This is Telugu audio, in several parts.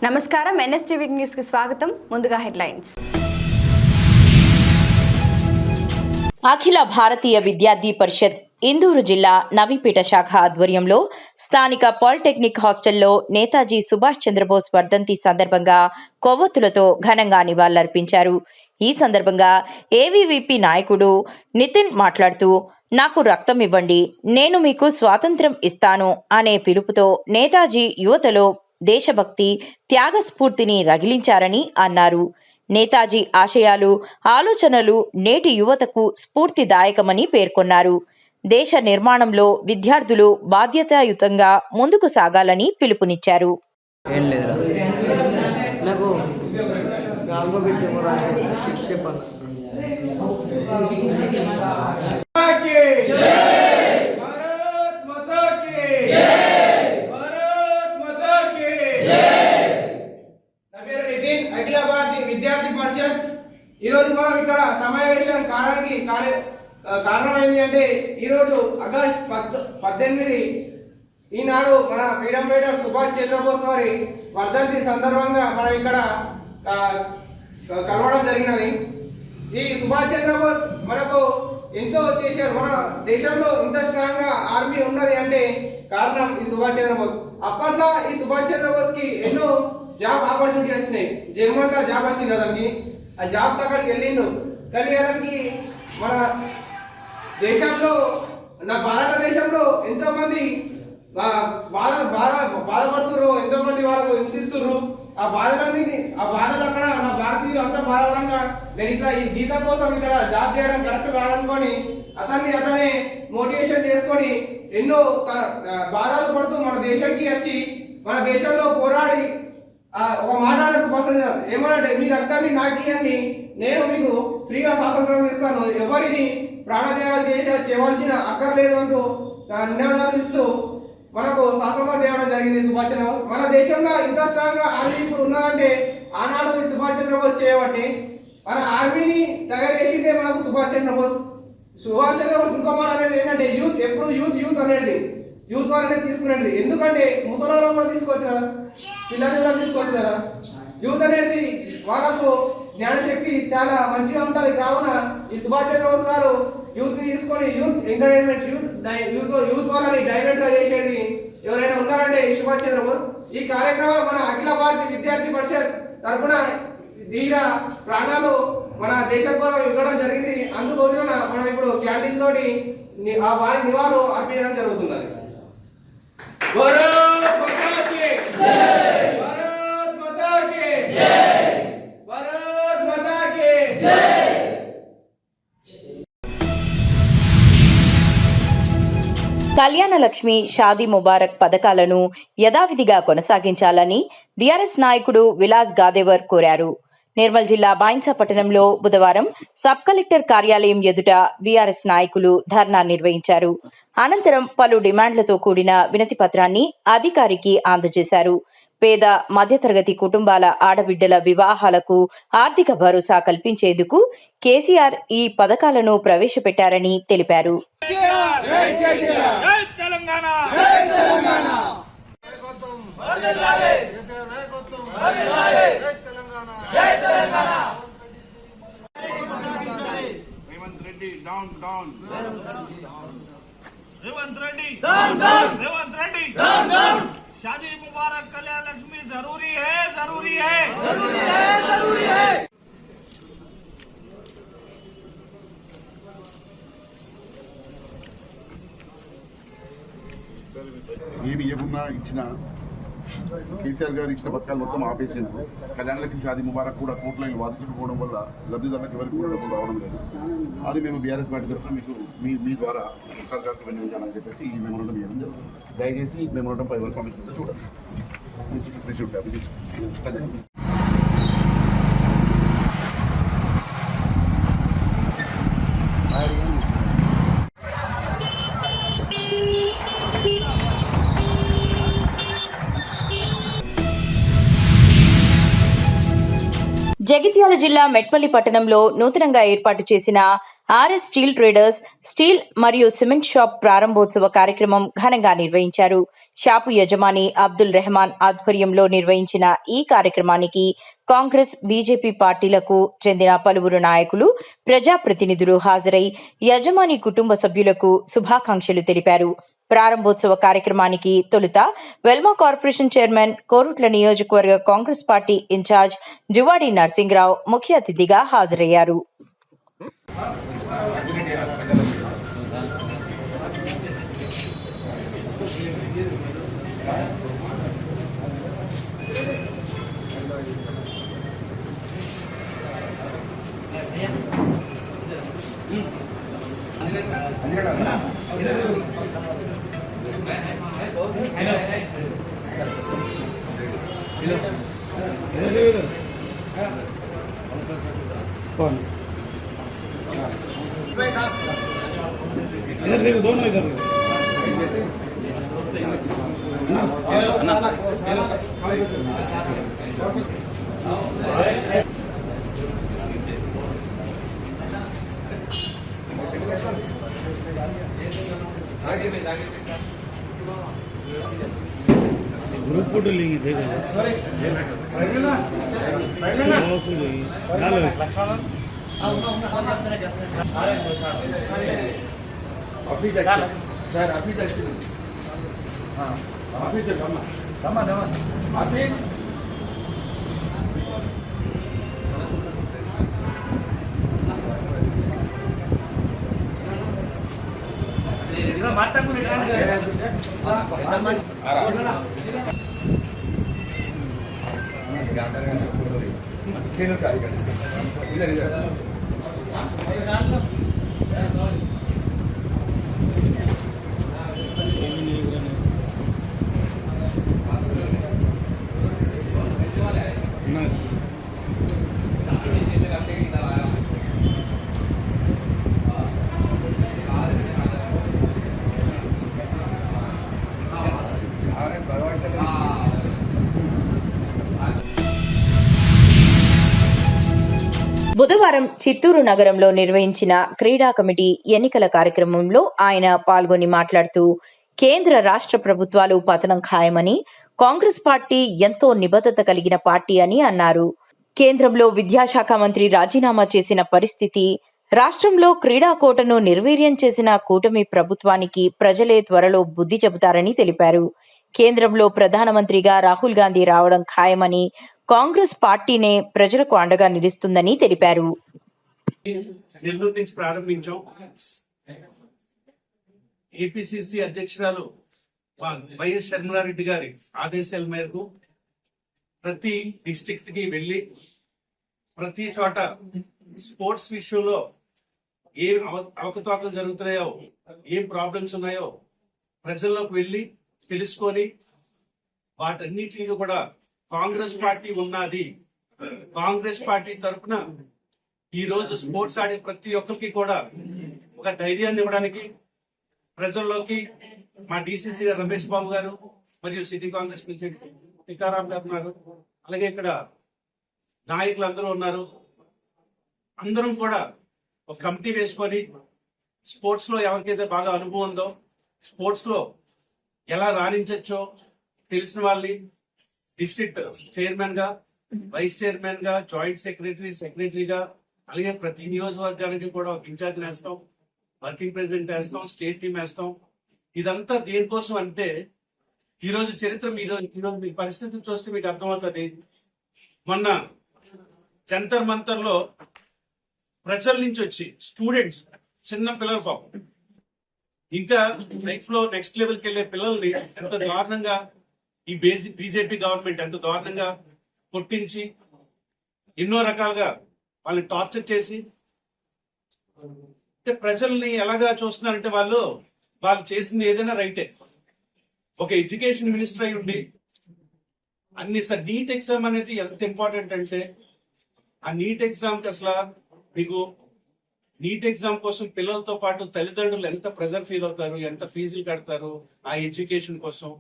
నమస్కారం, ఎన్ఎస్టీవీ న్యూస్ కి స్వాగతం. ముందుగా హెడ్లైన్స్. అఖిల భారతీయ విద్యార్థి పరిషత్ ఇందూరు జిల్లా నవీపేట శాఖ ఆధ్వర్యంలో స్థానిక పాలిటెక్నిక్ హాస్టల్లో నేతాజీ సుభాష్ చంద్రబోస్ వర్ధంతి సందర్భంగా కొవ్వొత్తులతో ఘనంగా నివాళులర్పించారు. ఈ సందర్భంగా ఏవీవీపీ నాయకుడు నితిన్ మాట్లాడుతూ, నాకు రక్తం ఇవ్వండి, నేను మీకు స్వాతంత్ర్యం ఇస్తాను అనే పిలుపుతో నేతాజీ యువతలో దేశభక్తి, త్యాగస్ఫూర్తిని రగిలించారని అన్నారు. నేతాజీ ఆశయాలు, ఆలోచనలు నేటి యువతకు స్ఫూర్తిదాయకమని పేర్కొన్నారు. దేశ నిర్మాణంలో విద్యార్థులు బాధ్యతాయుతంగా ముందుకు సాగాలని పిలుపునిచ్చారు. అఖిల భారతీయ విద్యార్థి పరిషత్ ఈరోజు మనం ఇక్కడ సమావేశం కావడానికి కారణమైంది అంటే ఈరోజు ఆగస్టు 18 ఈనాడు మన ఫ్రీడమ్ ఫైటర్ సుభాష్ చంద్రబోస్ గారి వర్ధంతి సందర్భంగా మనం ఇక్కడ కలవడం జరిగినది. ఈ సుభాష్ చంద్రబోస్ మనకు ఎంతో చేశాడు. మన దేశంలో ఇంత స్ట్రాంగ్ గా ఆర్మీ ఉన్నది అంటే కారణం ఈ సుభాష్ చంద్రబోస్. అప్పట్లో ఈ సుభాష్ చంద్రబోస్ కి ఎన్నో జాబ్ ఆపర్చునిటీ వచ్చినాయి. జర్మన్లో జాబ్ వచ్చింది అతనికి. ఆ జాబ్ అక్కడికి వెళ్ళిండు. కానీ అతనికి మన దేశంలో, భారతదేశంలో ఎంతో మంది బాధపడుతుర్రు, ఎంతో మంది వాళ్ళకు హింసిస్తుర్రు. ఆ బాధలు అక్కడ నా భారతీయులు అంతా బాధపడంగా నేను ఇట్లా ఈ జీతం కోసం ఇక్కడ జాబ్ చేయడం కరెక్ట్ కాదనుకొని అతనే మోటివేషన్ చేసుకొని ఎన్నో బాధలు పడుతూ మన దేశానికి వచ్చి మన దేశంలో పోరాడి ఒక మాట ఏమనంటే, మీ రక్తాన్ని నాకు ఇవ్వండి, నేను మీకు ఫ్రీగా స్వాతంత్రం ఇస్తాను, ఎవరిని ప్రాణత్యాగాలు చేయవలసిన అక్కర్లేదు అంటూ నినాదాలు ఇస్తూ మనకు స్వాతంత్రం తేవడం జరిగింది సుభాష్ చంద్రబోస్. మన దేశంలో ఇంత స్ట్రాంగ్ గా ఆర్మీ ఇప్పుడు ఉన్నదంటే ఆనాడు సుభాష్ చంద్రబోస్ చేయబట్టి. మన ఆర్మీని తయారు చేసిందే మనకు సుభాష్ చంద్రబోస్. సుభాష్ చంద్రబోస్ ఇంకో మాట అనేది ఏంటంటే, ఎప్పుడు యూత్ అనేది యూత్ వాళ్ళనే తీసుకునేది. ఎందుకంటే ముసలిలో కూడా తీసుకోవచ్చు కదా, పిల్లలు కూడా తీసుకోవచ్చు కదా. యూత్ అనేది వాళ్ళకు జ్ఞానశక్తి చాలా మంచిగా ఉంటుంది. కావున ఈ సుభాష్ చంద్రబోస్ గారు యూత్ ని తీసుకొని యూత్ ఎంటర్టైన్మెంట్, యూత్ వాళ్ళని డైవర్ట్ గా చేసేది ఎవరైనా ఉన్నారంటే ఈ సుభాష్ చంద్రబోస్. ఈ కార్యక్రమం మన అఖిల భారతీయ విద్యార్థి పరిషత్ తరఫున ధీర ప్రాణాలు మన దేశం కోసం ఇవ్వడం జరిగింది. అందుకోసం మనం ఇప్పుడు క్యాంటీన్ తోటి వారి నివాళులు అర్పించడం జరుగుతున్నది. కళ్యాణ లక్ష్మి, షాదీ ముబారక్ పథకాలను యథావిధిగా కొనసాగించాలని బీఆర్ఎస్ నాయకుడు విలాస్ గాదేవర్ కోరారు. నిర్మల్ జిల్లా బాయిన్సా పట్టణంలో బుధవారం సబ్ కలెక్టర్ కార్యాలయం ఎదుట బీఆర్ఎస్ నాయకులు ధర్నా నిర్వహించారు. అనంతరం పలు డిమాండ్లతో కూడిన వినతి పత్రాన్ని అధికారికి అందజేశారు. పేద మధ్యతరగతి కుటుంబాల ఆడబిడ్డల వివాహాలకు ఆర్థిక భరోసా కల్పించేందుకు కేసీఆర్ ఈ పథకాలను ప్రవేశపెట్టారని తెలిపారు. शादी मुबारक, कल्याण लक्ष्मी जरूरी है, जरूरी है, जरूरी है, जरूरी है। ఏమి ఇవ్వకుండా ఇచ్చిన కేసీఆర్ గారు ఇచ్చిన పథకాలు మొత్తం ఆపేసేందుకు కళ్యాణ లక్ష్మి, షాదీ ముబారక్ కూడా కోర్టులో వాదించకపోవడం వల్ల లబ్ధిదారులకు ఎవరికి కూడా డబ్బులు రావడం లేదు. అది మేము బీఆర్ఎస్ పార్టీ తరఫున మీ ద్వారా సర్కార్కు వినియోగించాలని చెప్పేసి ఈ మెమోరాండం ఇవ్వడం జరుగుతుంది. దయచేసి ఈ మెమోరాండం పై వరకు చూడాలి. జగిత్యాల జిల్లా మెట్పల్లి పట్టణంలో నూతనంగా ఏర్పాటు చేసిన ఆర్ఎస్ స్టీల్ ట్రేడర్స్ స్టీల్ మరియు సిమెంట్ షాప్ ప్రారంభోత్సవ కార్యక్రమం ఘనంగా నిర్వహించారు. షాపు యజమాని అబ్దుల్ రెహమాన్ ఆధ్వర్యంలో నిర్వహించిన ఈ కార్యక్రమానికి కాంగ్రెస్, బీజేపీ పార్టీలకు చెందిన పలువురు నాయకులు, ప్రజాప్రతినిధులు హాజరై యజమాని కుటుంబ సభ్యులకు శుభాకాంక్షలు తెలిపారు. ప్రారంభోత్సవ కార్యక్రమానికి తొలుత వెల్మా కార్పొరేషన్ చైర్మన్, కోరుట్ల నియోజకవర్గ కాంగ్రెస్ పార్టీ ఇన్ఛార్జ్ జువాడి నర్సింగ్రావు ముఖ్య అతిథిగా హాజరయ్యారు. इधर देखो, दोनों इधर देखो। ग्रुप फोटो लेंगे, देखो ऑफिस सर ऑफिस हाँ ऑफिस ऑफिस माता को इधर इधर బుధవారం చిత్తూరు నగరంలో నిర్వహించిన క్రీడా కమిటీ ఎన్నికల కార్యక్రమంలో ఆయన పాల్గొని మాట్లాడుతూ, కేంద్ర రాష్ట్ర ప్రభుత్వాలు పతనం ఖాయమని, కాంగ్రెస్ పార్టీ ఎంతో నిబద్ధత కలిగిన పార్టీ అని అన్నారు. కేంద్రంలో విద్యాశాఖ మంత్రి రాజీనామా చేసిన పరిస్థితి, రాష్ట్రంలో క్రీడా కోటను నిర్వీర్యం చేసిన కూటమి ప్రభుత్వానికి ప్రజలే త్వరలో బుద్ధి చెబుతారని తెలిపారు. కేంద్రంలో ప్రధానమంత్రిగా రాహుల్ గాంధీ రావడం ఖాయమని, కాంగ్రెస్ పార్టీనే ప్రజలకు అండగా నిలుస్తుందని తెలిపారు. నెల్లూరు నుంచి ప్రారంభించాం. ఏపీసీసీ అధ్యక్షురాలు వైఎస్ శర్మిలారెడ్డి గారి ఆదేశాల మేరకు ప్రతి డిస్ట్రిక్ట్ కి వెళ్ళి ప్రతి చోట స్పోర్ట్స్ విషయంలో ఏం అవకతవకలు జరుగుతున్నాయో, ఏం ప్రాబ్లమ్స్ ఉన్నాయో ప్రజల్లోకి వెళ్ళి తెలుసుకొని వాటన్నిటిని కూడా కాంగ్రెస్ పార్టీ ఉన్నది, కాంగ్రెస్ పార్టీ తరఫున ఈ రోజు స్పోర్ట్స్ ఆడే ప్రతి ఒక్కరికి కూడా ఒక ధైర్యాన్ని ఇవ్వడానికి ప్రజల్లోకి మా డిసిసి గారు రమేష్ బాబు గారు మరియు సిటీ కాంగ్రెస్ ప్రెసిడెంట్ టికారాం గారు ఉన్నారు. అలాగే ఇక్కడ నాయకులు అందరూ ఉన్నారు. అందరం కూడా ఒక కమిటీ వేసుకొని స్పోర్ట్స్ లో ఎవరికైతే బాగా అనుభవం ఉందో, స్పోర్ట్స్ లో ఎలా రాణించచ్చో తెలిసిన వాళ్ళని డిస్ట్రిక్ట్ చైర్మన్ గా, వైస్ చైర్మన్ గా, జాయింట్ సెక్రటరీగా, అలాగే ప్రతి నియోజకవర్గానికి కూడా ఒక ఇన్ఛార్జ్ వేస్తాం, వర్కింగ్ ప్రెసిడెంట్ వేస్తాం, స్టేట్ టీం వేస్తాం. ఇదంతా దేనికోసం అంటే ఈరోజు చరిత్ర ఈరోజు మీ పరిస్థితిని చూస్తే మీకు అర్థమవుతుంది. మొన్న జంతర్ మంతర్ లో ప్రజల నుంచి వచ్చి స్టూడెంట్స్, చిన్న పిల్లల పాపం, ఇంకా లైఫ్ లో నెక్స్ట్ లెవెల్కి వెళ్లే పిల్లల్ని ఎంత దారుణంగా ఈ బీజేపీ గవర్నమెంట్ ఎంత దారుణంగా కొట్టించి ఎన్నో రకాలుగా వాళ్ళని టార్చర్ చేసి ప్రజల్ని ఎలాగా చూస్తున్నారంటే వాళ్ళు చేసింది ఏదైనా రైటే. ఒక ఎడ్యుకేషన్ మినిస్టర్ అయి ఉండి అన్ని నీట్ ఎగ్జామ్ అనేది ఎంత ఇంపార్టెంట్ అంటే, ఆ నీట్ ఎగ్జామ్ కి అసలు మీకు నీట్ ఎగ్జామ్ కోసం పిల్లలతో పాటు తల్లిదండ్రులు ఎంత ప్రెజర్ ఫీల్ అవుతారు, ఎంత ఫీజులు కడతారు ఆ ఎడ్యుకేషన్ కోసం.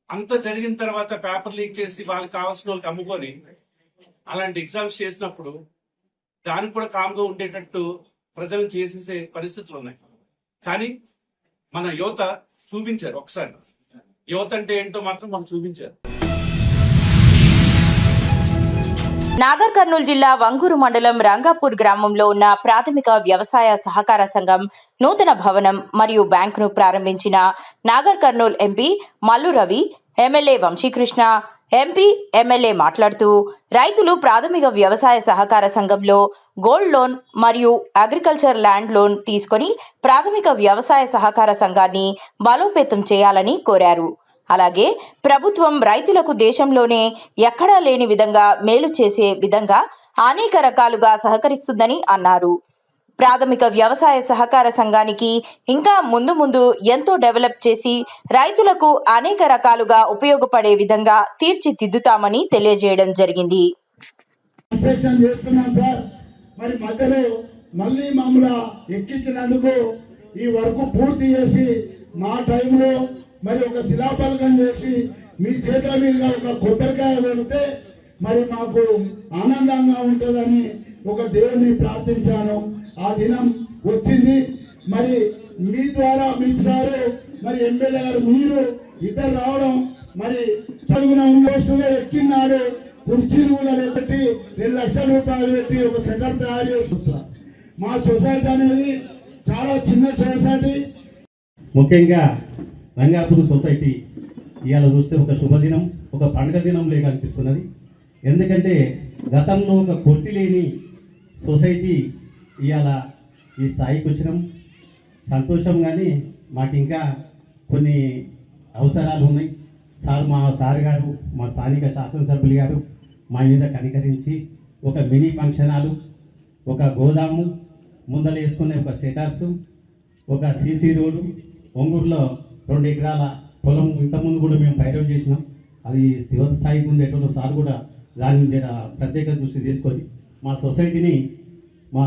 అంత జరిగిన తర్వాత పేపర్ లీక్ చేసి వాళ్ళకి కావాల్సిన వాళ్ళకి అమ్ముకొని అలాంటి ఎగ్జామ్స్ చేసినప్పుడు దానికి కూడా కామ్గా ఉండేటట్టు ప్రజలు చేసేసే పరిస్థితులు ఉన్నాయి. కానీ మన యువత చూపించారు. ఒకసారి యువత అంటే ఏంటో మాత్రం మనం చూపించారు. నాగర్ కర్నూలు జిల్లా వంగూరు మండలం రంగాపూర్ గ్రామంలో ఉన్న ప్రాథమిక వ్యవసాయ సహకార సంఘం నూతన భవనం మరియు బ్యాంకును ప్రారంభించిన Nagarkurnool MP Mallu Ravi, MLA Vamshi Krishna, MP MLA మాట్లాడుతూ రైతులు ప్రాథమిక వ్యవసాయ సహకార సంఘంలో గోల్డ్ లోన్ మరియు అగ్రికల్చర్ ల్యాండ్ లోన్ తీసుకొని ప్రాథమిక వ్యవసాయ సహకార సంఘాన్ని బలోపేతం చేయాలని కోరారు. అలాగే ప్రభుత్వం రైతులకు దేశంలోనే ఎక్కడా లేని విధంగా మేలు చేసే విధంగా అనేక రకాలుగా సహకరిస్తుందని అన్నారు. ప్రాథమిక వ్యవసాయ సహకార సంఘానికి ఇంకా ముందు ఎంతో డెవలప్ చేసి రైతులకు అనేక రకాలుగా ఉపయోగపడే విధంగా తీర్చిదిద్దుతామని తెలియజేయడం జరిగింది. మరి మధ్యలో మళ్ళీ మమ్మల్ని ఎక్కించినందుకు ఈ వర్క్ పూర్తి చేసి మా టైంలో మరి ఒక శిలాఫలకం చేసి మీ చేతుల మీద ఒక కొబ్బరికాయ పెడితే మరి మాకు ఆనందంగా ఉంటుందని ఒక దేవుని ప్రార్థించాను. ఆ దినం వచ్చింది. మరి మీ ద్వారా మిత్రులు మరి ఎమ్మెల్యే గారు మీరు ఇద్దరు రావడం మరి చదువున ఉన్నోస్తుగా ఎక్కినాడు. కుర్చీలు కూడా పెట్టి 2 లక్షల రూపాయలు పెట్టి ఒక సెటప్ తయారు చేసుకుంటాం. మా సొసైటీ అనేది చాలా చిన్న సొసైటీ. ముఖ్యంగా రంగాపూర్ సొసైటీ ఇవాళ చూస్తే ఒక శుభదినం, ఒక పండుగ దినం లేక అనిపిస్తున్నది. ఎందుకంటే గతంలో ఒక కొర్తి లేని సొసైటీ ఇవాళ ఈ స్థాయికి వచ్చినాం. సంతోషం. కానీ మాకు ఇంకా కొన్ని అవసరాలు ఉన్నాయి. మా సార్ గారు, మా స్థానిక శాసనసభ్యులు గారు మా మీద కనికరించి ఒక మినీ ఫంక్షన్ హాలు, ఒక గోదాము, ముందర వేసుకునే ఒక సెటర్స్, ఒక సీసీ రోడ్డు, ఒంగూరులో 2 ఎకరాల పొలం ఇంతకుముందు కూడా మేము పైరవ్ చేసినాం. అది శివ స్థాయికి ఉండేటువంటి సార్ కూడా దాని మీద ప్రత్యేక దృష్టి తీసుకొని మా సొసైటీని మా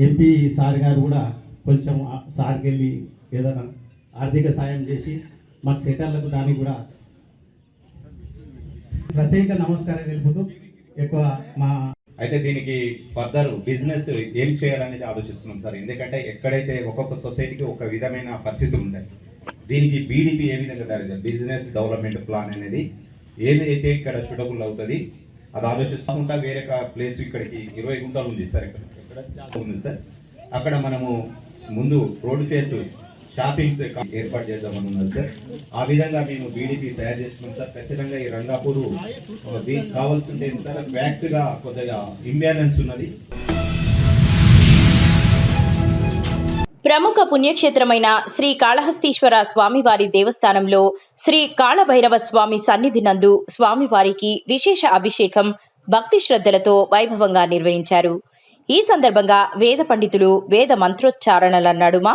ఎంపీ సార్ గారు కూడా కొంచెం సార్కి వెళ్ళి ఏదైనా ఆర్థిక సాయం చేసి మాకు సెటర్లకు దానికి కూడా ప్రత్యేక నమస్కారం తెలుపుతూ ఎక్కువ మా అయితే దీనికి ఫర్దర్ బిజినెస్ ఏం చేయాలనేది ఆలోచిస్తున్నాం సార్. ఎందుకంటే ఎక్కడైతే ఒక్కొక్క సొసైటీకి ఒక విధమైన పరిస్థితులు ఉంటాయి. దీనికి బీడీపీ ఏ విధంగా తయారు బిజినెస్ డెవలప్మెంట్ ప్లాన్ అనేది ఏదైతే ఇక్కడ సూటబుల్ అవుతుంది అది ఆలోచిస్తుంటా. వేరే ప్లేస్ ఇక్కడికి 20 గుంటలు ఉంది సార్. ఇక్కడ ఉంది సార్. అక్కడ మనము ముందు రోడ్ ఫేస్ షాపింగ్స్ ఏర్పాటు చేద్దామని ఉన్నది సార్. ఆ విధంగా మేము బీడీపీ తయారు చేసుకున్నాం సార్. ఖచ్చితంగా ఈ రంగాపూర్ దీనికి కావాల్సింటే సార్ బ్యాక్స్ గా కొద్దిగా ఇంబ్యాలెన్స్ ఉన్నది. ప్రముఖ పుణ్యక్షేత్రమైన శ్రీ కాళహస్తీశ్వర స్వామివారి దేవస్థానంలో శ్రీ కాళభైరవ స్వామి సన్నిధి నందు స్వామివారికి విశేష అభిషేకం భక్తి శ్రద్ధలతో వైభవంగా నిర్వహించారు. ఈ సందర్భంగా వేద పండితులు వేద మంత్రోచ్చారణల నడుమ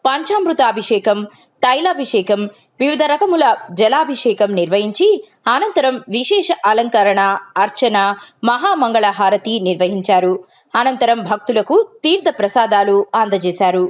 పంచామృతాభిషేకం, తైలాభిషేకం, వివిధ రకముల జలాభిషేకం నిర్వహించి అనంతరం విశేష అలంకరణ, అర్చన, మహామంగళ హారతి నిర్వహించారు. అనంతరం భక్తులకు తీర్థ ప్రసాదాలు అందజేశారు.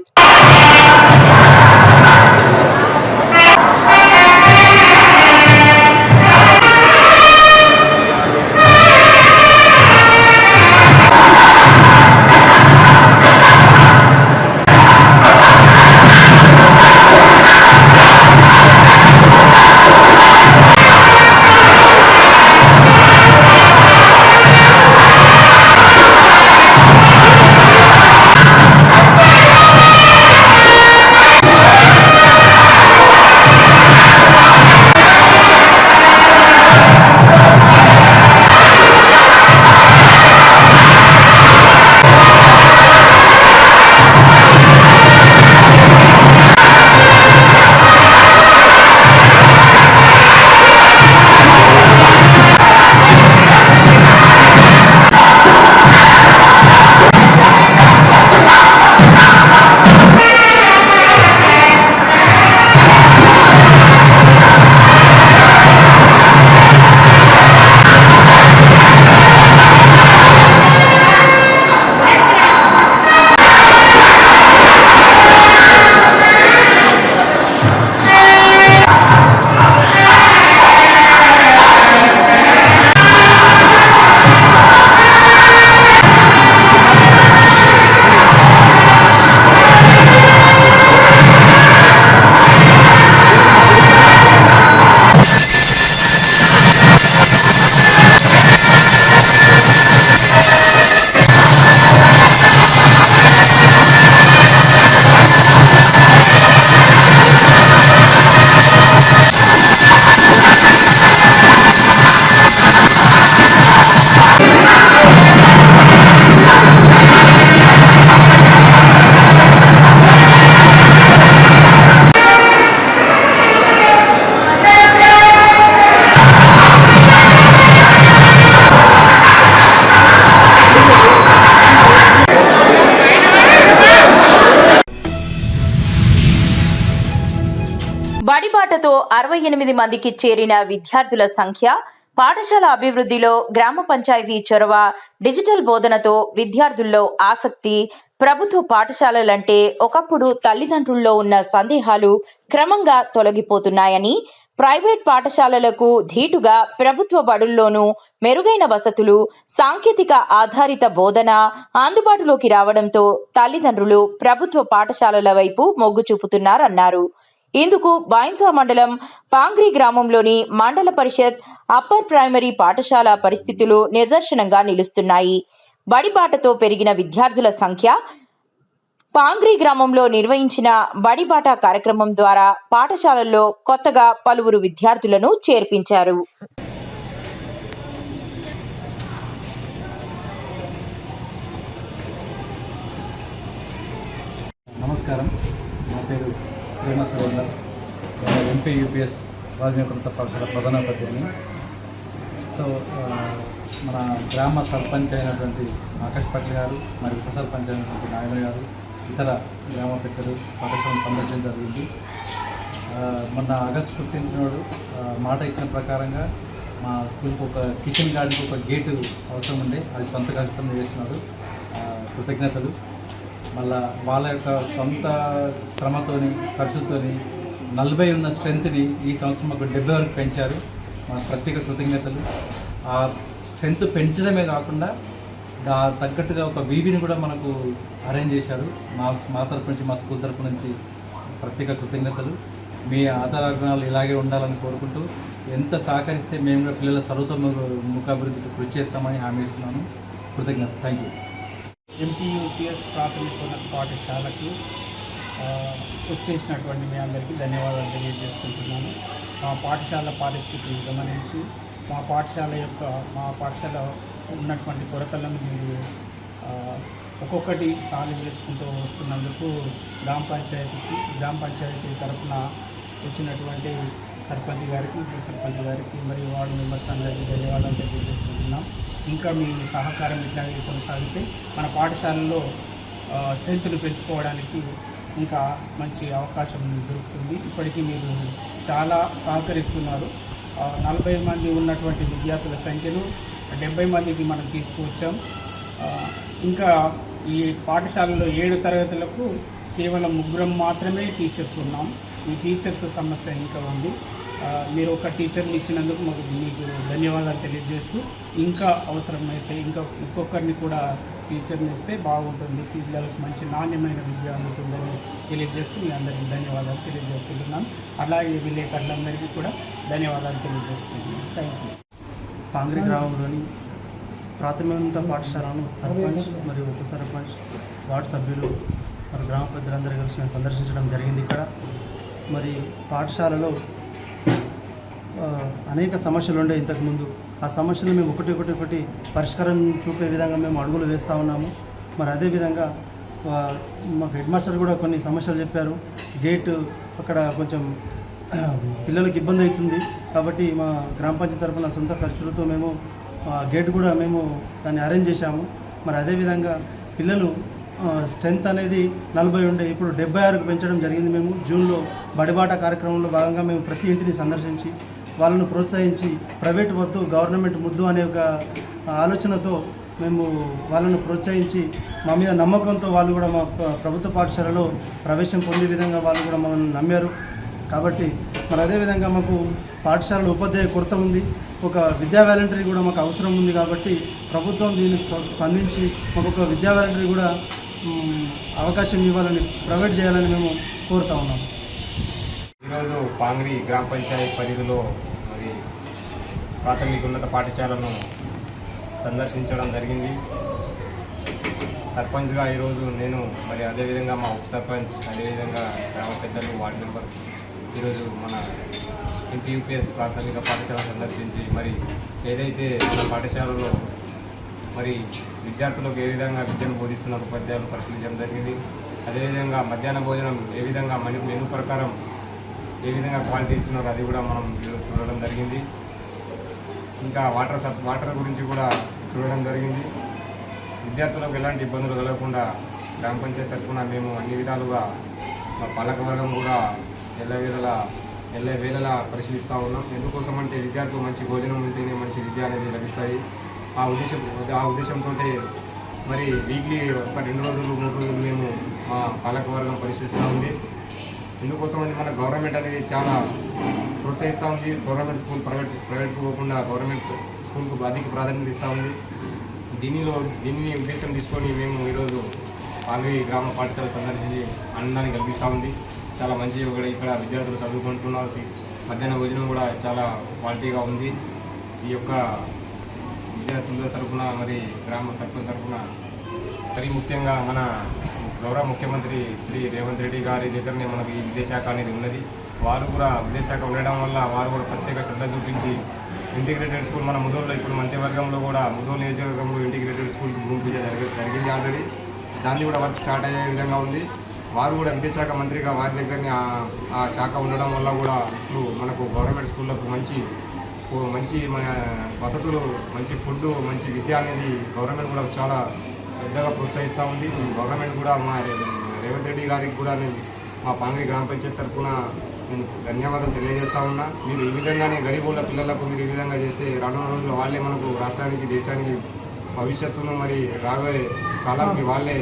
బడిబాటతో 68 మందికి చేరిన విద్యార్థుల సంఖ్య, పాఠశాల అభివృద్ధిలో గ్రామ పంచాయతీ చొరవ, డిజిటల్ బోధనతో విద్యార్థుల్లో ఆసక్తి, ప్రభుత్వ పాఠశాలలంటే ఒకప్పుడు తల్లిదండ్రుల్లో ఉన్న సందేహాలు క్రమంగా తొలగిపోతున్నాయని, ప్రైవేట్ పాఠశాలలకు ధీటుగా ప్రభుత్వ బడుల్లోనూ మెరుగైన వసతులు, సాంకేతిక ఆధారిత బోధన అందుబాటులోకి రావడంతో తల్లిదండ్రులు ప్రభుత్వ పాఠశాలల వైపు మొగ్గు చూపుతున్నారన్నారు. ఇందుకు బైన్సా మండలం పాంగ్రి గ్రామంలోని మండల పరిషత్ అప్పర్ ప్రైమరీ పాఠశాల పరిస్థితులు నిదర్శనంగా నిలుస్తున్నాయి. బడిబాటతో పెరిగిన విద్యార్థుల సంఖ్య, పాంగ్రి గ్రామంలో నిర్వహించిన బడిబాట కార్యక్రమం ద్వారా పాఠశాలల్లో కొత్తగా పలువురు విద్యార్థులను చేర్పించారు. నమస్కారం, నా పేరు ప్రేమ సురేందర్. ఎంపీ యూపీఎస్ ప్రాథమికోన్నత పాఠశాల ప్రధానోపాధ్యాయుని. సో మన గ్రామ సర్పంచ్ అయినటువంటి ఆకాష్ పట్ల గారు మరియు ఉప సర్పంచ్ అయినటువంటి నాయన గారు, ఇతర గ్రామ పెద్దలు పాఠశాలను సందర్శించడం జరిగింది. మొన్న ఆగస్టు 15 నాడు మాట ఇచ్చిన ప్రకారంగా మా స్కూల్కి ఒక కిచెన్ గార్డెన్కి ఒక గేటు అవసరం ఉండే, అది సొంత ఖర్చుతో చేస్తున్నారు. కృతజ్ఞతలు. మళ్ళా వాళ్ళ యొక్క సొంత శ్రమతోని ఖర్చుతోని 40 ఉన్న స్ట్రెంత్ని ఈ సంవత్సరం మాకు 70 వరకు పెంచారు. మా ప్రత్యేక కృతజ్ఞతలు. ఆ స్ట్రెంత్ పెంచడమే కాకుండా తగ్గట్టుగా ఒక వీబీని కూడా మనకు అరేంజ్ చేశారు. మా తరపు నుంచి, మా స్కూల్ తరపు నుంచి ప్రత్యేక కృతజ్ఞతలు. మీ ఆధారాలు ఇలాగే ఉండాలని కోరుకుంటూ, ఎంత సహకరిస్తే మేము కూడా పిల్లల సర్వతోముఖాభివృద్ధికి కృషి చేస్తామని హామీ ఇస్తున్నాను. కృతజ్ఞత. Thank you. ఎంపీయూపీఎస్ ప్రాథమికోన్నత పాఠశాలకు వచ్చేసినటువంటి మీ అందరికీ ధన్యవాదాలు తెలియజేసుకుంటున్నాను. మా పాఠశాల పరిస్థితిని గమనించి మా పాఠశాల ఉన్నటువంటి కొరతలను మీరు ఒక్కొక్కటి సాల్వ్ చేసుకుంటూ వస్తున్నందుకు గ్రామ పంచాయతీ తరఫున వచ్చినటువంటి సర్పంచ్ గారికి, ఉప సర్పంచ్ గారికి మరియు వార్డు మెంబర్స్ అందరికీ ధన్యవాదాలు తెలియజేసుకుంటున్నాం. ఇంకా మీ సహకారం ఇట్లాగే కొనసాగితే మన పాఠశాలలో స్ట్రెంత్ను పెంచుకోవడానికి ఇంకా మంచి అవకాశం దొరుకుతుంది. ఇప్పటికీ మీరు చాలా సహకరిస్తున్నారు. 40 మంది ఉన్నటువంటి విద్యార్థుల సంఖ్యను 70 మందికి మనం తీసుకువచ్చాం. ఇంకా ఈ పాఠశాలలో 7 తరగతులకు కేవలం 3 మాత్రమే టీచర్స్ ఉన్నాం. ఈ టీచర్స్ సమస్య ఇంకా ఉంది. మీరు ఒక టీచర్ని ఇచ్చినందుకు మీకు ధన్యవాదాలు తెలియజేస్తూ, ఇంకా అవసరమైతే ఇంకొకరిని కూడా టీచర్ని ఇస్తే బాగుంటుంది, పిల్లలకు మంచి నాణ్యమైన విద్య అందుతుందని తెలియజేస్తూ మీ అందరికీ ధన్యవాదాలు తెలియజేస్తున్నాను. అలాగే విలేకరులందరికీ కూడా ధన్యవాదాలు తెలియజేస్తున్నాను. Thank you. పాంగ్రి గ్రామంలోని ప్రాథమికోన్నత పాఠశాలను సర్పంచ్ మరియు ఉప సర్పంచ్, వార్డు సభ్యులు మరి గ్రామ పెద్దలందరూ కలిసి మేము సందర్శించడం జరిగింది. ఇక్కడ మరి పాఠశాలలో అనేక సమస్యలు ఉండే ఇంతకుముందు. ఆ సమస్యలు మేము ఒకటి పరిష్కారం చూపే విధంగా మేము అడుగులు వేస్తూ ఉన్నాము. మరి అదేవిధంగా మాకు హెడ్ మాస్టర్ కూడా కొన్ని సమస్యలు చెప్పారు. గేటు అక్కడ కొంచెం పిల్లలకు ఇబ్బంది అవుతుంది కాబట్టి మా గ్రామ పంచాయతీ తరఫున సొంత ఖర్చులతో మేము గేట్ కూడా మేము దాన్ని అరేంజ్ చేశాము. మరి అదేవిధంగా పిల్లలు స్ట్రెంత్ అనేది 40 ఉండే ఇప్పుడు 76కు పెంచడం జరిగింది. మేము జూన్లో బడిబాట కార్యక్రమంలో భాగంగా మేము ప్రతి ఇంటిని సందర్శించి వాళ్ళను ప్రోత్సహించి ప్రైవేట్ వద్దు గవర్నమెంట్ ముద్దు అనే ఒక ఆలోచనతో మేము వాళ్ళను ప్రోత్సహించి మా మీద నమ్మకంతో వాళ్ళు కూడా మా ప్రభుత్వ పాఠశాలలో ప్రవేశం పొందే విధంగా వాళ్ళు కూడా మమ్మల్ని నమ్మారు. కాబట్టి మరి అదేవిధంగా మాకు పాఠశాలలో ఉపాధ్యాయ కొరత ఉంది. ఒక విద్యా వాలంటరీ కూడా మాకు అవసరం ఉంది. కాబట్టి ప్రభుత్వం దీన్ని స్పందించి మాకు ఒక విద్యా వాలంటరీ కూడా అవకాశం ఇవ్వాలని, ప్రొవైడ్ చేయాలని మేము కోరుతా ఉన్నాము. ఈరోజు పాంగ్రి గ్రామ పంచాయతీ పరిధిలో మరి ప్రాథమికోన్నత పాఠశాలను సందర్శించడం జరిగింది. సర్పంచ్గా ఈరోజు నేను, మరి అదేవిధంగా మా ఉప సర్పంచ్, అదేవిధంగా గ్రామ పెద్దలు, వార్డు మెంబర్స్ ఈరోజు మన ఎంపీయూపీఎస్ ప్రాథమిక పాఠశాల సందర్శించి మరి ఏదైతే మన పాఠశాలలో మరి విద్యార్థులకు ఏ విధంగా విద్యను బోధిస్తున్న ఉపాధ్యాయులు పరిశీలించడం జరిగింది. అదేవిధంగా మధ్యాహ్న భోజనం ఏ విధంగా మెనూ ప్రకారం ఏ విధంగా క్వాలిటీ ఇస్తున్నారో అది కూడా మనం చూడడం జరిగింది. ఇంకా వాటర్ గురించి కూడా చూడడం జరిగింది. విద్యార్థులకు ఎలాంటి ఇబ్బందులు కలగకుండా గ్రామ పంచాయతీ తరఫున మేము అన్ని విధాలుగా మా పాలకవర్గం కూడా ఎల్ల విధాలా వేళలా పరిశీలిస్తూ ఉన్నాం. ఎందుకోసం అంటే విద్యార్థులు మంచి భోజనం ఉంటేనే మంచి విద్య అనేది లభిస్తుంది. ఆ ఉద్దేశంతో మరి వీక్లీ ఒక 2 రోజులు 3 రోజులు మేము మా పాలకవర్గం పరిశీలిస్తూ ఉంది. ఎందుకోసం అంటే మన గవర్నమెంట్ అనేది చాలా ప్రోత్సహిస్తూ ఉంది. గవర్నమెంట్ స్కూల్ ప్రైవేట్ పోకుండా గవర్నమెంట్ స్కూల్కు అధిక ప్రాధాన్యత ఇస్తూ ఉంది. దీనిని ఉద్దేశం తీసుకొని మేము ఈరోజు పాల్వి గ్రామ పాఠశాల సందర్శించి ఆనందాన్ని కల్పిస్తూ ఉంది. చాలా మంచి ఇక్కడ విద్యార్థులు చదువుకుంటున్నారు. మధ్యాహ్న భోజనం కూడా చాలా క్వాలిటీగా ఉంది. ఈ యొక్క విద్యార్థుల తరఫున మరి గ్రామ సర్పంచ్ తరఫున మరి ముఖ్యంగా మన గౌరవ ముఖ్యమంత్రి శ్రీ రేవంత్ రెడ్డి గారి దగ్గరనే మనకు ఈ విద్యాశాఖ అనేది ఉన్నది. వారు కూడా విద్యాశాఖ ఉండడం వల్ల వారు కూడా ప్రత్యేక శ్రద్ధ చూపించి ఇంటిగ్రేటెడ్ స్కూల్ మన ముదోల్లో ఇప్పుడు మంత్రివర్గంలో కూడా ముదోల్ నియోజకవర్గంలో ఇంటిగ్రేటెడ్ స్కూల్కి భూమి పూజ జరిగింది ఆల్రెడీ. దాన్ని కూడా వర్క్ స్టార్ట్ అయ్యే విధంగా ఉంది. వారు కూడా విద్యాశాఖ మంత్రిగా వారి దగ్గరనే ఆ శాఖ ఉండడం వల్ల కూడా ఇప్పుడు మనకు గవర్నమెంట్ స్కూళ్ళకు మంచి మన వసతులు, మంచి ఫుడ్, మంచి విద్య అనేది గవర్నమెంట్ కూడా చాలా పెద్దగా ప్రోత్సహిస్తూ ఉంది. గవర్నమెంట్ కూడా మా రేవంత్ రెడ్డి గారికి కూడా నేను మా పాంగ్రి గ్రామ పంచాయతీ తరఫున నేను ధన్యవాదాలు తెలియజేస్తూ ఉన్నా. మీరు ఈ విధంగానే గరీబుల పిల్లలకు మీరు ఈ విధంగా చేస్తే రానున్న రోజుల్లో వాళ్ళే మనకు రాష్ట్రానికి, దేశానికి భవిష్యత్తును మరి రాబోయే కాలానికి వాళ్ళే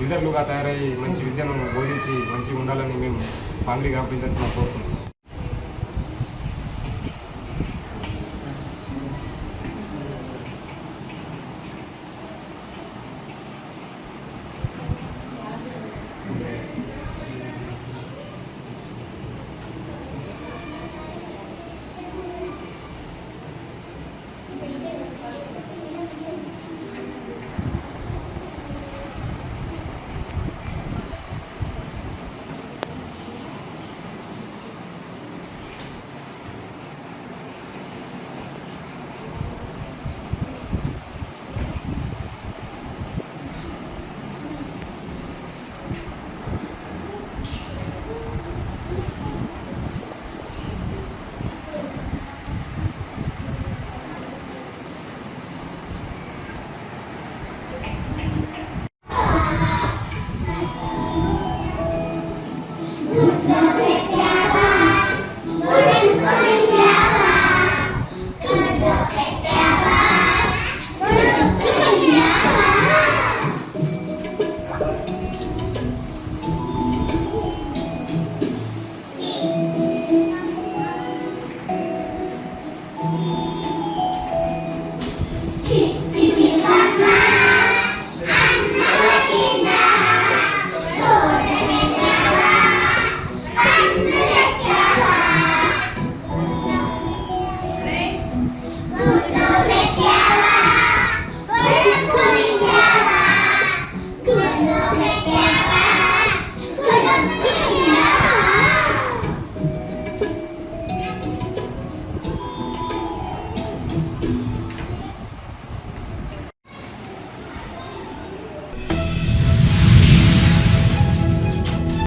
లీడర్లుగా తయారయ్యి మంచి విద్యను బోధించి మంచిగా ఉండాలని మేము పాంగ్రి గ్రామ పంచాయతీ తరఫున కోరుతున్నాం.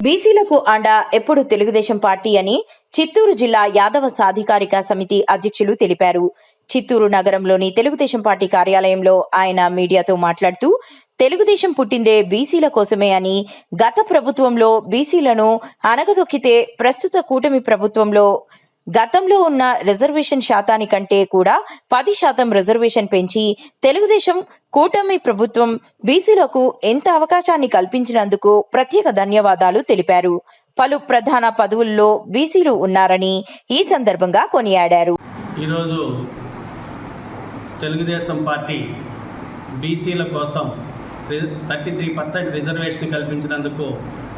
బీసీలకు అండ ఎప్పుడు తెలుగుదేశం పార్టీ అని చిత్తూరు జిల్లా యాదవ సాధికారిక సమితి అధ్యక్షులు తెలిపారు. చిత్తూరు నగరంలోని తెలుగుదేశం పార్టీ కార్యాలయంలో ఆయన మీడియాతో మాట్లాడుతూ తెలుగుదేశం పుట్టిందే బీసీల కోసమే అని, గత ప్రభుత్వంలో బీసీలను అనగదొక్కితే ప్రస్తుత కూటమి ప్రభుత్వంలో గతంలో ఉన్న రిజర్వేషన్ శాతానికంటే కూడా 10% రిజర్వేషన్ పెంచి తెలుగుదేశం కూటమి ప్రభుత్వం బీసీలకు ఎంత అవకాశాన్ని కల్పించినందుకు ప్రత్యేక ధన్యవాదాలు తెలిపారు. పలు ప్రధాన పదవుల్లో బీసీలు ఉన్నారని ఈ సందర్భంగా కొనియాడారు. ఈరోజు తెలుగుదేశం పార్టీ బీసీల కోసం 33% రిజర్వేషన్ కల్పించినందుకు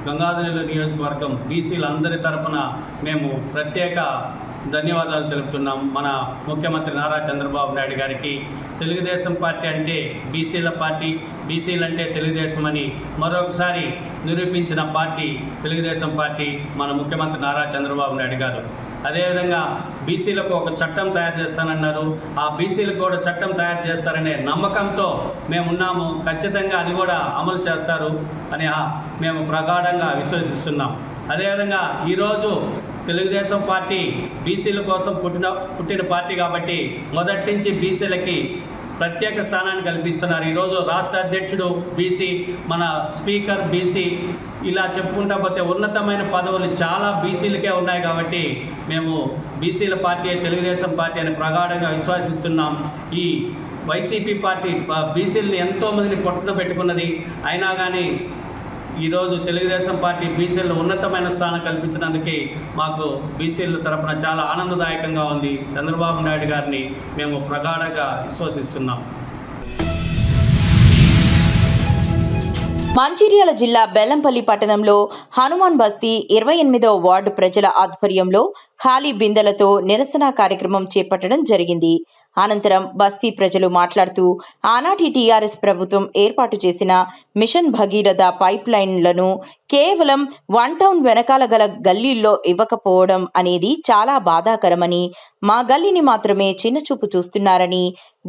గంగాధర నియోజకవర్గం బీసీలందరి తరపున మేము ప్రత్యేక ధన్యవాదాలు తెలుపుతున్నాం. మన ముఖ్యమంత్రి నారా చంద్రబాబు నాయుడు గారికి తెలుగుదేశం పార్టీ అంటే బీసీల పార్టీ, బీసీలంటే తెలుగుదేశం అని మరొకసారి నిరూపించిన పార్టీ తెలుగుదేశం పార్టీ, మన ముఖ్యమంత్రి నారా చంద్రబాబు నాయుడు గారు. అదేవిధంగా బీసీలకు ఒక చట్టం తయారు చేస్తానన్నారు. ఆ బీసీలకు కూడా చట్టం తయారు చేస్తారనే నమ్మకంతో మేమున్నాము. ఖచ్చితంగా అది కూడా అమలు చేస్తారు అని మేము ప్రగాఢంగా విశ్వసిస్తున్నాం. అదేవిధంగా ఈరోజు తెలుగుదేశం పార్టీ బీసీల కోసం పుట్టిన పార్టీ కాబట్టి మొదటి నుంచి బీసీలకి ప్రత్యేక స్థానాన్ని కల్పిస్తున్నారు. ఈరోజు రాష్ట్ర అధ్యక్షుడు బీసీ, మన స్పీకర్ బీసీ, ఇలా చెప్పుకుంటా పోతే ఉన్నతమైన పదవులు చాలా బీసీలకే ఉన్నాయి. కాబట్టి మేము బీసీల పార్టీ తెలుగుదేశం పార్టీ అని ప్రగాఢంగా విశ్వసిస్తున్నాం. ఈ వైసీపీ పార్టీ బీసీలని ఎంతోమందిని పొట్టున పెట్టుకున్నది. అయినా కానీ ఈరోజు తెలుగుదేశం పార్టీ బీసీలను ఉన్నతమైన స్థానం కల్పించినందుకే మాకు బీసీల తరపున చాలా ఆనందదాయకంగా ఉంది. చంద్రబాబు నాయుడు గారిని మేము ప్రగాఢంగా విశ్వసిస్తున్నాం. మంచిర్యాల జిల్లా బెల్లంపల్లి పట్టణంలో హనుమాన్ బస్తీ 28వ వార్డు ప్రజల ఆధ్వర్యంలో ఖాళీ బిందెలతో నిరసన కార్యక్రమం చేపట్టడం జరిగింది. అనంతరం బస్తీ ప్రజలు మాట్లాడుతూ ఆనాటి టీఆర్ఎస్ ప్రభుత్వం ఏర్పాటు చేసిన మిషన్ భగీరథ పైప్ లైన్లను కేవలం 1 టౌన్ వెనకాల గల గల్లీల్లో ఇవ్వకపోవడం అనేది చాలా బాధాకరమని, మా గల్లీని మాత్రమే చిన్నచూపు చూస్తున్నారని,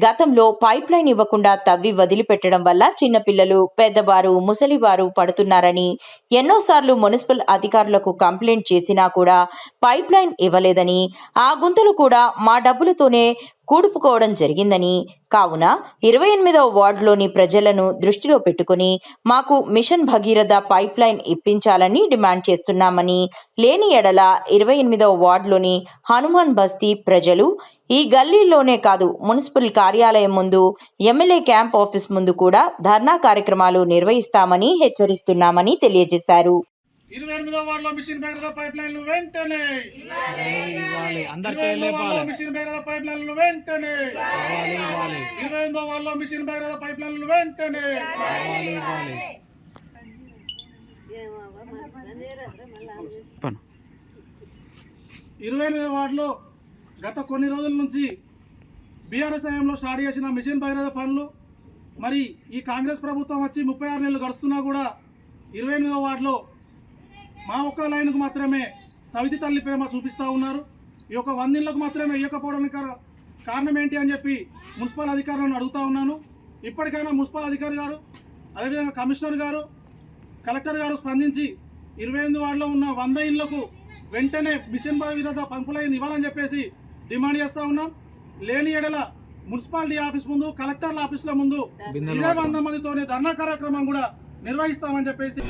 గతంలో పైప్ లైన్ ఇవ్వకుండా తవ్వి వదిలిపెట్టడం వల్ల చిన్నపిల్లలు, పెద్దవారు, ముసలివారు పడుతున్నారని, ఎన్నోసార్లు మున్సిపల్ అధికారులకు కంప్లైంట్ చేసినా కూడా పైప్ లైన్ ఇవ్వలేదని, ఆ గుంతలు కూడా మా డబ్బులతోనే కూడుపుకోవడం జరిగిందని, కావున 28వ వార్డులోని ప్రజలను దృష్టిలో పెట్టుకుని మాకు మిషన్ భగీరథ పైప్ లైన్ ఇప్పించాలని డిమాండ్ చేస్తున్నామని, లేని ఎడల 28వ వార్డులోని హనుమాన్ బస్తీ ప్రజలు ఈ గల్లీలోనే కాదు మున్సిపల్ కార్యాలయం ముందు, ఎమ్మెల్యే క్యాంప్ ఆఫీస్ ముందు కూడా ధర్నా కార్యక్రమాలు నిర్వహిస్తామని హెచ్చరిస్తున్నామని తెలియజేశారు. 28వ వార్డులో మిషన్ భగీరథ పైప్ లైన్లు వెంటనే మిషన్ భగీరథ పైప్ లైన్లు వెంటనే 28వ వార్డులో మిషన్ భగీరథ పైప్ లైన్లు వెంటనే 28వ వార్డులో గత కొన్ని రోజుల నుంచి బీఆర్ఎస్ హయాంలో స్టార్ట్ చేసిన మిషన్ భగీరథ పనులు మరి ఈ కాంగ్రెస్ ప్రభుత్వం వచ్చి 36 నెలలు గడుస్తున్నా కూడా 28వ వార్డులో మా ఒక్క లైన్కు మాత్రమే సవితి తల్లి ప్రేమ చూపిస్తూ ఉన్నారు. ఈ యొక్క 100 ఇళ్లకు మాత్రమే ఇవ్వకపోవడానికి కారణం ఏంటి అని చెప్పి మున్సిపల్ అధికారులను అడుగుతూ ఉన్నాను. ఇప్పటికైనా మున్సిపల్ అధికారి గారు, అదేవిధంగా కమిషనర్ గారు, కలెక్టర్ గారు స్పందించి 28 వార్డులో ఉన్న 100 ఇళ్లకు వెంటనే మిషన్ భగీరథ పంపు లైన్ ఇవ్వాలని చెప్పేసి డిమాండ్ చేస్తూ ఉన్నాం. లేని ఎడల మున్సిపాలిటీ ఆఫీస్ ముందు, కలెక్టర్ల ఆఫీసుల ముందు ఇదే 100 మందితోనే ధర్నా కార్యక్రమం కూడా నిర్వహిస్తామని చెప్పేసి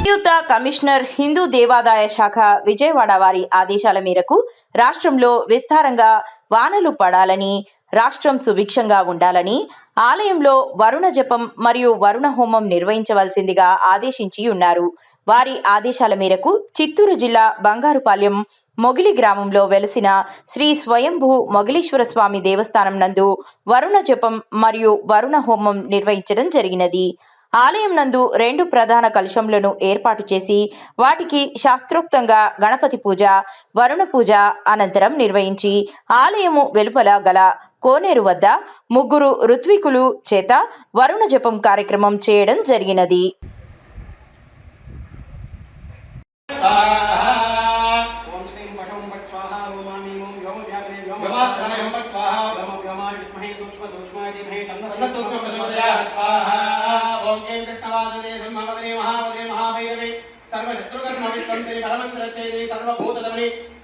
నియుక్త కమిషనర్ హిందూ దేవాదాయ శాఖ విజయవాడ వారి ఆదేశాల మేరకు రాష్ట్రంలో విస్తారంగా వానలు పడాలని, రాష్ట్రం సుభిక్షంగా ఉండాలని, ఆలయంలో వరుణ జపం మరియు వరుణ హోమం నిర్వహించవలసిందిగా ఆదేశించి ఉన్నారు. వారి ఆదేశాల మేరకు చిత్తూరు జిల్లా బంగారుపాలెం మొగిలి గ్రామంలో వెలసిన శ్రీ స్వయంభూ మొగిలీశ్వర స్వామి దేవస్థానం నందు వరుణ జపం మరియు వరుణ హోమం నిర్వహించడం జరిగినది. ఆలయం నందు 2 ప్రధాన కలశములను ఏర్పాటు చేసి వాటికి శాస్త్రోక్తంగా గణపతి పూజ, వరుణ పూజ అనంతరం నిర్వహించి ఆలయము వెలుపల గల కోనేరు వద్ద 3 ఋత్వికులు చేత వరుణ జపం కార్యక్రమం చేయడం జరిగినది.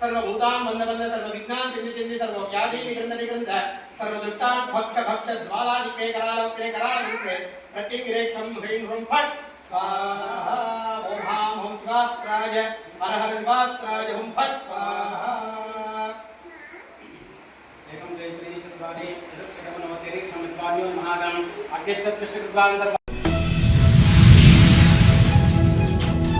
सर्वभूतां बंद बंद सर्वविघ्नान् चिन्ति चिन्ति सर्वव्याधि निग्रन्थ निग्रन्थ सर्वदुष्टान् भक्ष भक्ष ज्वालादिक्रे करालक्रे करालक्रे प्रत्यङ्गिरेक्षं ह्रीं ह्रूं फट् स्वाहा ओम हां ओम शिवास्त्राय हर हर शिवास्त्राय हुं फट् स्वाहा एकं जयत्री चतुर्वादे यदस्यकमनवतिरि नमस्कार्यो महागणं अग्निष्टकृष्टकृत्वान् सर्व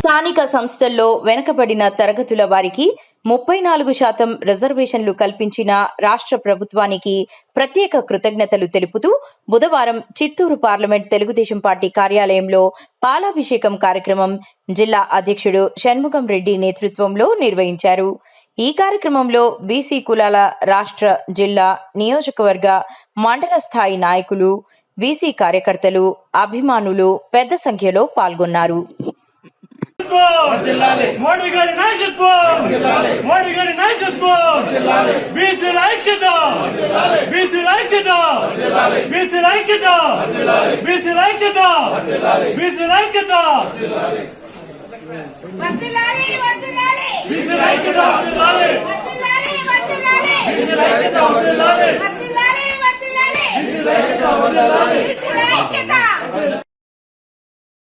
స్థానిక సంస్థల్లో వెనుకబడిన తరగతుల వారికి 34% రిజర్వేషన్లు కల్పించిన రాష్ట్ర ప్రభుత్వానికి ప్రత్యేక కృతజ్ఞతలు తెలుపుతూ బుధవారం చిత్తూరు పార్లమెంట్ తెలుగుదేశం పార్టీ కార్యాలయంలో పాలాభిషేకం కార్యక్రమం జిల్లా అధ్యక్షుడు షణ్ముఖం రెడ్డి నేతృత్వంలో నిర్వహించారు. ఈ కార్యక్రమంలో బీసీ కులాల రాష్ట్ర, జిల్లా, నియోజకవర్గ, మండల స్థాయి నాయకులు, బీసీ కార్యకర్తలు, అభిమానులు పెద్ద సంఖ్యలో పాల్గొన్నారు. మోడీ గారి నాయకత్వం, మోడీ గారి నాయకత్వం, బీసీ ఐక్యత, బీసీ ఐక్యత, బీసీ ఐక్యత, బీసీ ఐక్యత, బీసీ ఐక్యత, బీసీ ఐక్యత, బీసీ ఐక్యత.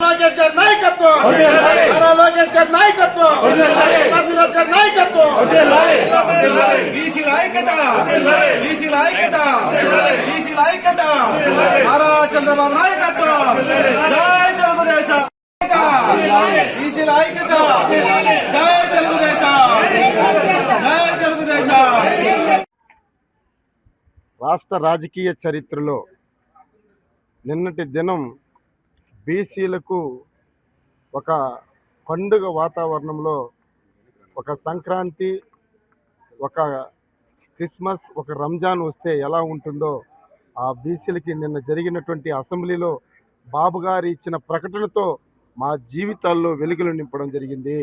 లోకేష్ గారి నాయకత్వం, నారా లోకేష్ గారి నాయకత్వం, శ్రీనివాస్ గారి నాయకత్వం, బీసీల ఐక్యత, బీసీల ఐక్యత, బీసీల ఐక్యత, నారా చంద్రబాబు నాయకత్వం, జై తెలుగుదేశం, బీసీల ఐక్యత, జై తెలుగుదేశం, జై తెలుగుదేశం. రాష్ట్ర రాజకీయ చరిత్రలో నిన్నటి దినం బీసీలకు ఒక పండుగ వాతావరణంలో ఒక సంక్రాంతి, ఒక క్రిస్మస్, ఒక రంజాన్ వస్తే ఎలా ఉంటుందో ఆ బీసీలకి నిన్న జరిగినటువంటి అసెంబ్లీలో బాబు గారు ఇచ్చిన ప్రకటనతో మా జీవితాల్లో వెలుగులు నింపడం జరిగింది.